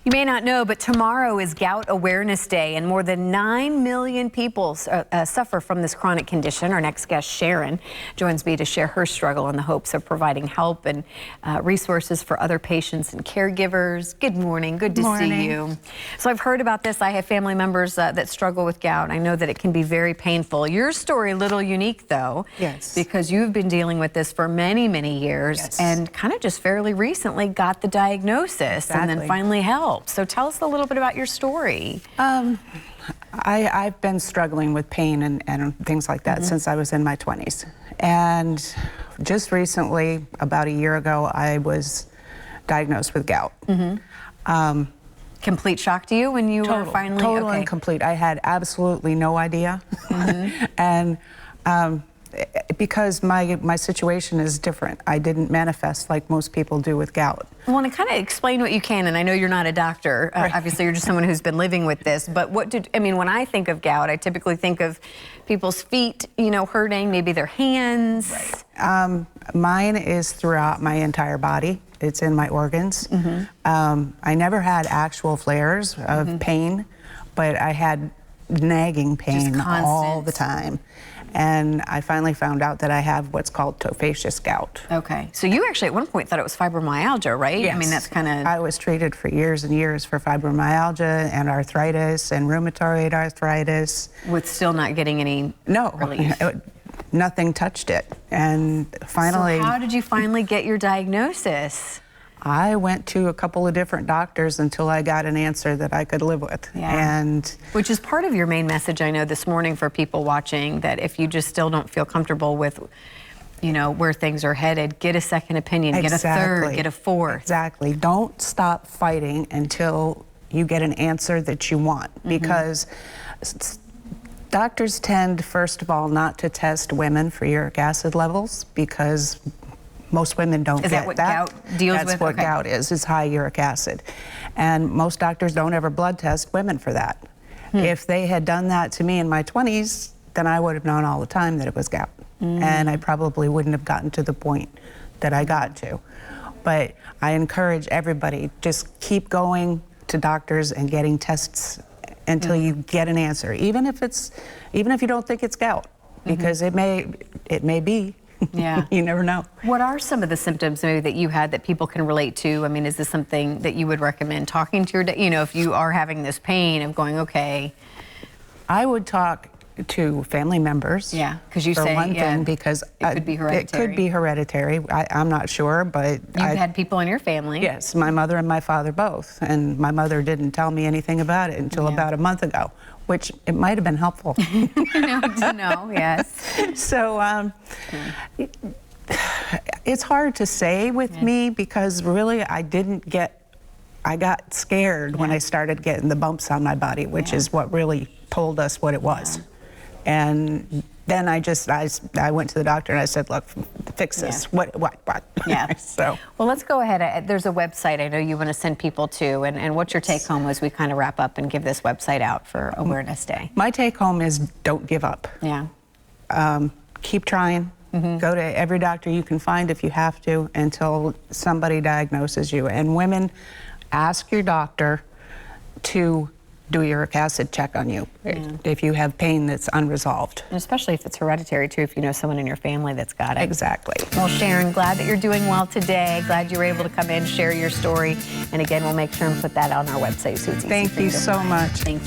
You may not know, but tomorrow is Gout Awareness Day, and more than 9 million people suffer from this chronic condition. Our next guest, Sharon, joins me to share her struggle in the hopes of providing help and resources for other patients and caregivers. Good morning. Good to see you. So I've heard about this. I have family members that struggle with gout. I know that it can be very painful. Your story a little unique, though. Yes. Because you've been dealing with this for many, many years, yes, and kind of just fairly recently got the diagnosis and then finally help. So tell us a little bit about your story. I've been struggling with pain and things like that since I was in my 20s. And just recently, about a year ago, I was diagnosed with gout. Complete shock to you when you were finally... Total and complete. I had absolutely no idea. And because my situation is different. I didn't manifest like most people do with gout. Well, and kind of explain what you can, and I know you're not a doctor. Obviously, you're just someone who's been living with this, but when I think of gout, I typically think of people's feet, hurting, maybe their hands. Mine is throughout my entire body. It's in my organs. I never had actual flares of pain, but I had nagging pain all the time. And I finally found out that I have what's called tophaceous gout. Okay. So you actually at one point thought it was fibromyalgia, right? Yes. I mean, that's kind of... I was treated for years and years for fibromyalgia and arthritis and rheumatoid arthritis. With still not getting any relief? Nothing touched it. And finally... So how did you finally get your diagnosis? I went to a couple of different doctors until I got an answer that I could live with. And which is part of your main message, I know, this morning for people watching, that if you just still don't feel comfortable with, where things are headed, get a second opinion, get a third, get a fourth. Exactly. Don't stop fighting until you get an answer that you want, because doctors tend, first of all, not to test women for uric acid levels, because most women don't get that. Is that what gout deals with? That's what gout is high uric acid. And most doctors don't ever blood test women for that. If they had done that to me in my 20s, then I would have known all the time that it was gout. And I probably wouldn't have gotten to the point that I got to. But I encourage everybody, just keep going to doctors and getting tests until you get an answer. Even if you don't think it's gout, because it may be. Yeah. You never know. What are some of the symptoms maybe that you had that people can relate to? I mean, is this something that you would recommend talking to your, if you are having this pain of going, okay? I would talk to family members. Yeah, because you for say, one thing, because it could be hereditary. It could be hereditary. I'm not sure, but you've had people in your family. Yes, my mother and my father both, and my mother didn't tell me anything about it until about a month ago, which it might have been helpful. To know, yes. So it's hard to say with me, because really I got scared when I started getting the bumps on my body, which is what really told us what it was. And then I went to the doctor and I said, look, fix this. What? Yeah. So. Well, let's go ahead. There's a website I know you want to send people to, and what's your take home as we kind of wrap up and give this website out for Awareness Day? My take home is don't give up. Yeah. Keep trying. Go to every doctor you can find if you have to until somebody diagnoses you. And women, ask your doctor to do a uric acid check on you if you have pain that's unresolved. And especially if it's hereditary too, if you know someone in your family that's got it. Exactly. Well, Sharon, glad that you're doing well today. Glad you were able to come in, share your story. And again, we'll make sure and put that on our website so it's easy. Thank you so much. Thank you.